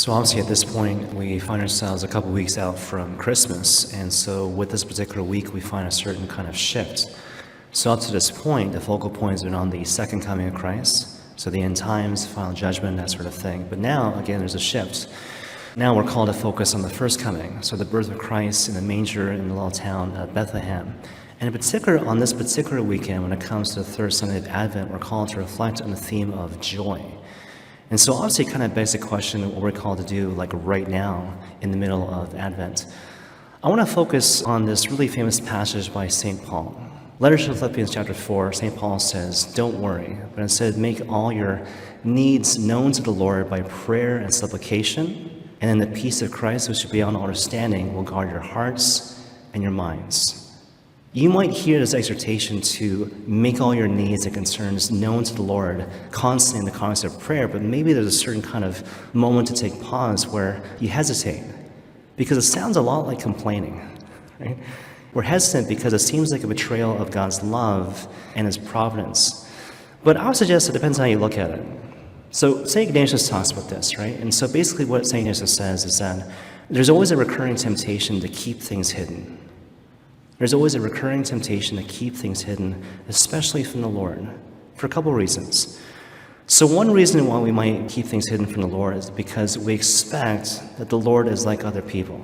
So obviously at this point, we find ourselves a couple weeks out from Christmas, and so with this particular week, we find a certain kind of shift. So up to this point, the focal point has been on the second coming of Christ, so the end times, final judgment, that sort of thing. But now, again, there's a shift. Now we're called to focus on the first coming, so the birth of Christ in the manger in the little town of Bethlehem. And in particular, on this particular weekend, when it comes to the third Sunday of Advent, we're called to reflect on the theme of joy. And so obviously it kind of begs the question of what we're called to do like right now in the middle of Advent. I want to focus on this really famous passage by St. Paul. Letter to Philippians chapter 4, St. Paul says, "Don't worry, but instead make all your needs known to the Lord by prayer and supplication, and then the peace of Christ, which is beyond all understanding, will guard your hearts and your minds." You might hear this exhortation to make all your needs and concerns known to the Lord constantly in the context of prayer, but maybe there's a certain kind of moment to take pause where you hesitate, because it sounds a lot like complaining, right? We're hesitant because it seems like a betrayal of God's love and His providence. But I would suggest it depends on how you look at it. So St. Ignatius talks about this, right? And so basically what St. Ignatius says is that there's always a recurring temptation to keep things hidden. There's always a recurring temptation to keep things hidden, especially from the Lord, for a couple reasons. So one reason why we might keep things hidden from the Lord is because we expect that the Lord is like other people.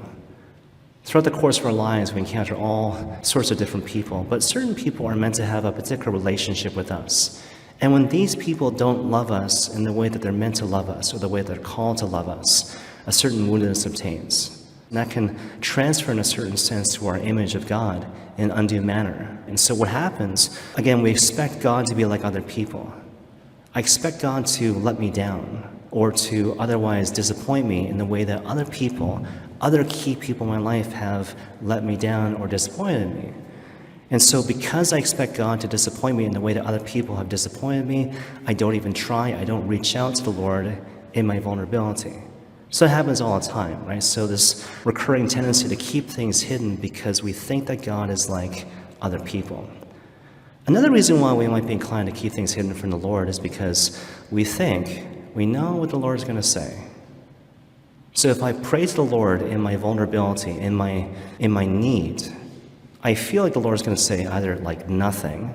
Throughout the course of our lives, we encounter all sorts of different people, but certain people are meant to have a particular relationship with us. And when these people don't love us in the way that they're meant to love us, or the way they're called to love us, a certain woundedness obtains. And that can transfer in a certain sense to our image of God in an undue manner. And so what happens, again, we expect God to be like other people. I expect God to let me down or to otherwise disappoint me in the way that other people, other key people in my life have let me down or disappointed me. And so because I expect God to disappoint me in the way that other people have disappointed me, I don't even try, I don't reach out to the Lord in my vulnerability. So it happens all the time, right? So this recurring tendency to keep things hidden because we think that God is like other people. Another reason why we might be inclined to keep things hidden from the Lord is because we think we know what the Lord is going to say. So if I pray to the Lord in my vulnerability, in my need, I feel like the Lord is going to say either like nothing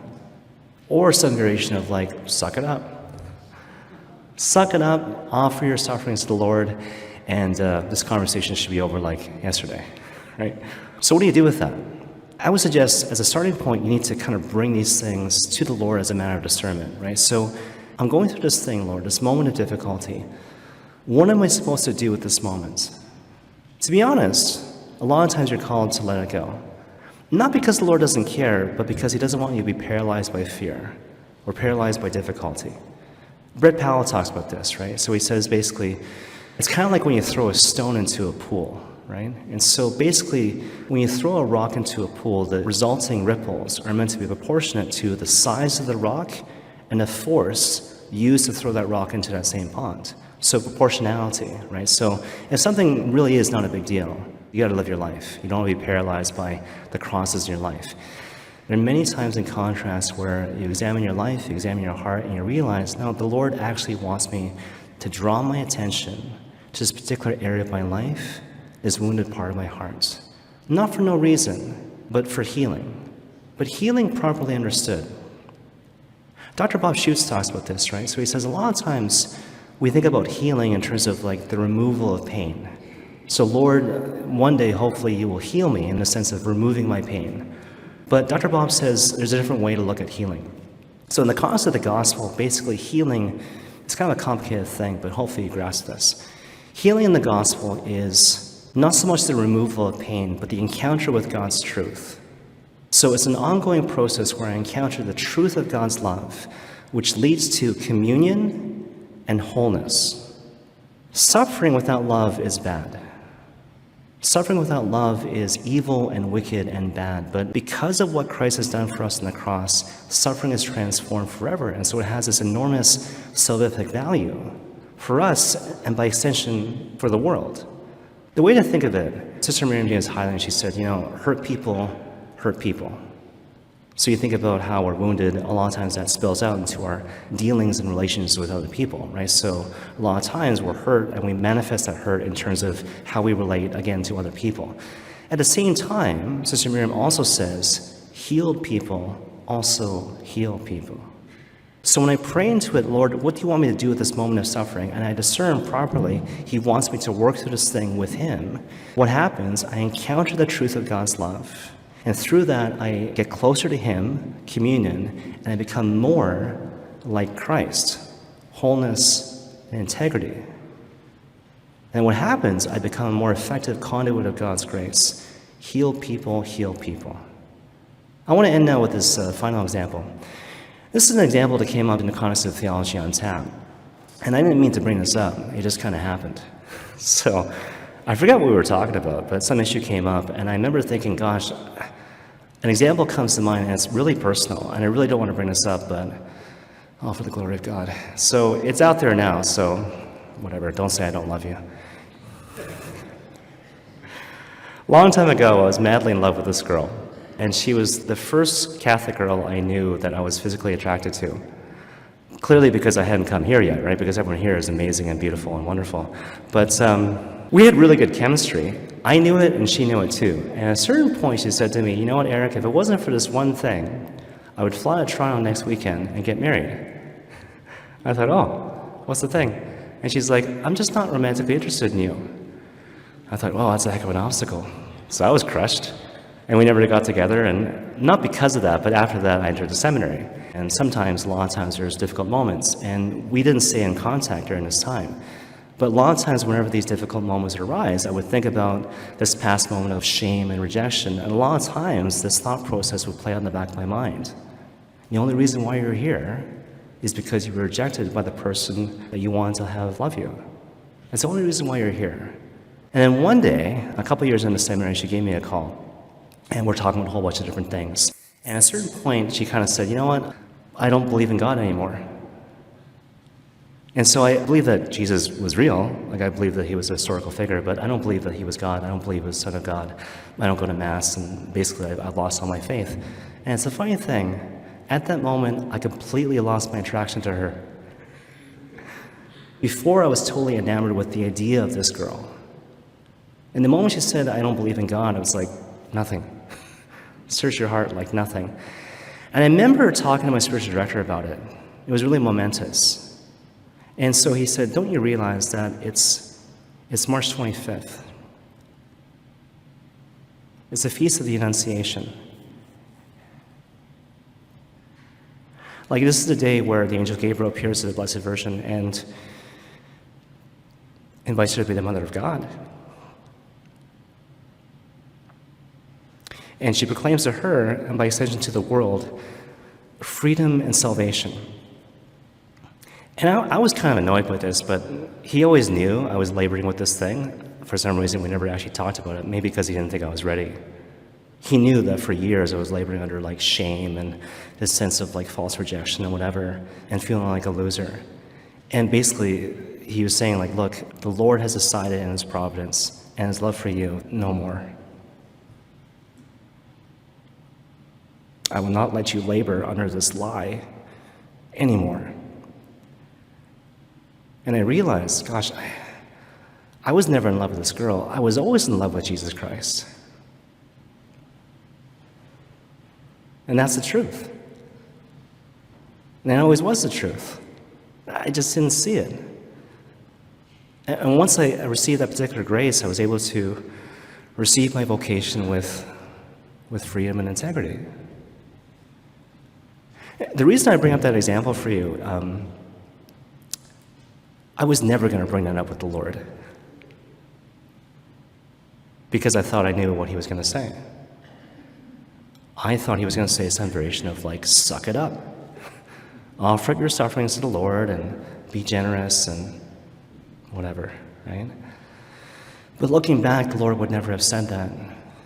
or some variation of like, suck it up. Suck it up, offer your sufferings to the Lord, and this conversation should be over like yesterday, right? So what do you do with that? I would suggest as a starting point, you need to kind of bring these things to the Lord as a matter of discernment, right? So I'm going through this thing, Lord, this moment of difficulty. What am I supposed to do with this moment? To be honest, a lot of times you're called to let it go. Not because the Lord doesn't care, but because He doesn't want you to be paralyzed by fear or paralyzed by difficulty. Brett Powell talks about this, right? So he says basically, it's kind of like when you throw a stone into a pool, right? And so basically, when you throw a rock into a pool, the resulting ripples are meant to be proportionate to the size of the rock and the force used to throw that rock into that same pond. So proportionality, right? So if something really is not a big deal, you got to live your life. You don't want to be paralyzed by the crosses in your life. There are many times in contrast where you examine your life, you examine your heart, and you realize, no, the Lord actually wants me to draw my attention to this particular area of my life, this wounded part of my heart. Not for no reason, but for healing. But healing properly understood. Dr. Bob Schutz talks about this, right? So he says a lot of times we think about healing in terms of like the removal of pain. So Lord, one day hopefully you will heal me in the sense of removing my pain. But Dr. Bob says there's a different way to look at healing. So in the context of the gospel, basically healing is kind of a complicated thing, but hopefully you grasp this. Healing in the gospel is not so much the removal of pain, but the encounter with God's truth. So it's an ongoing process where I encounter the truth of God's love, which leads to communion and wholeness. Suffering without love is bad. Suffering without love is evil and wicked and bad, but because of what Christ has done for us on the cross, suffering is transformed forever, and so it has this enormous salvific value for us and by extension for the world. The way to think of it, Sister Miriam James Highland, she said, hurt people hurt people. So you think about how we're wounded, a lot of times that spills out into our dealings and relations with other people, right? So a lot of times we're hurt and we manifest that hurt in terms of how we relate, again, to other people. At the same time, Sister Miriam also says, healed people also heal people. So when I pray into it, Lord, what do you want me to do with this moment of suffering? And I discern properly, he wants me to work through this thing with him. What happens, I encounter the truth of God's love. And through that, I get closer to him, communion, and I become more like Christ, wholeness and integrity. And what happens, I become a more effective conduit of God's grace. Heal people, heal people. I want to end now with this final example. This is an example that came up in the Conduits of Theology on Tap. And I didn't mean to bring this up. It just kind of happened. So I forgot what we were talking about, but some issue came up. And I remember thinking, gosh, an example comes to mind, and it's really personal. And I really don't want to bring this up, but for the glory of God. So it's out there now, so whatever. Don't say I don't love you. Long time ago, I was madly in love with this girl. And she was the first Catholic girl I knew that I was physically attracted to. Clearly because I hadn't come here yet, right? Because everyone here is amazing and beautiful and wonderful. But we had really good chemistry. I knew it and she knew it too. And at a certain point she said to me, you know what, Eric, if it wasn't for this one thing, I would fly to Toronto next weekend and get married. I thought, oh, what's the thing? And she's like, I'm just not romantically interested in you. I thought, well, that's a heck of an obstacle. So I was crushed. And we never got together, and not because of that, but after that I entered the seminary. And sometimes, a lot of times, there's difficult moments, and we didn't stay in contact during this time. But a lot of times, whenever these difficult moments arise, I would think about this past moment of shame and rejection, and a lot of times, this thought process would play out in the back of my mind. The only reason why you're here is because you were rejected by the person that you wanted to have love you. That's the only reason why you're here. And then one day, a couple years into seminary, she gave me a call. And we're talking about a whole bunch of different things. And at a certain point, she kind of said, you know what? I don't believe in God anymore. And so I believe that Jesus was real. Like, I believe that he was a historical figure, but I don't believe that he was God. I don't believe he was the Son of God. I don't go to Mass, and basically I've lost all my faith. And it's a funny thing. At that moment, I completely lost my attraction to her. Before, I was totally enamored with the idea of this girl. And the moment she said, I don't believe in God, I was like, nothing. Search your heart like nothing. And I remember talking to my spiritual director about it. It was really momentous. And so he said, don't you realize that it's March 25th? It's the Feast of the Annunciation. Like, this is the day where the angel Gabriel appears to the Blessed Virgin and invites her to be the Mother of God. And she proclaims to her, and by extension to the world, freedom and salvation. And I was kind of annoyed by this, but he always knew I was laboring with this thing. For some reason, we never actually talked about it, maybe because he didn't think I was ready. He knew that for years I was laboring under like shame and this sense of like false rejection and whatever, and feeling like a loser. And basically, he was saying like, look, the Lord has decided in his providence and his love for you, no more. I will not let you labor under this lie anymore. And I realized, gosh, I was never in love with this girl. I was always in love with Jesus Christ. And that's the truth. And that always was the truth. I just didn't see it. And once I received that particular grace, I was able to receive my vocation with freedom and integrity. The reason I bring up that example for you, I was never going to bring that up with the Lord because I thought I knew what he was going to say. I thought he was going to say some variation of like, suck it up. Offer up your sufferings to the Lord and be generous and whatever, right? But looking back, the Lord would never have said that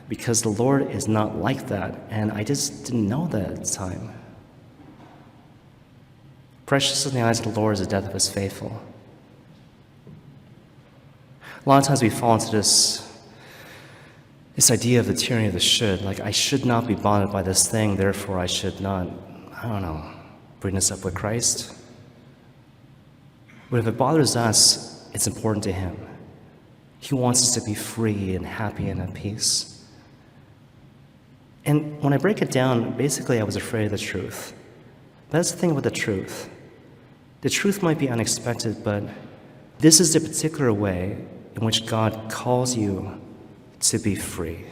because the Lord is not like that, and I just didn't know that at the time. Precious in the eyes of the Lord is the death of his faithful. A lot of times we fall into this This idea of the tyranny of the should, like I should not be bothered by this thing, therefore I should not, bring this up with Christ. But if it bothers us, it's important to him. He wants us to be free and happy and at peace. And when I break it down, basically I was afraid of the truth. But that's the thing about the truth. The truth might be unexpected, but this is the particular way in which God calls you to be free.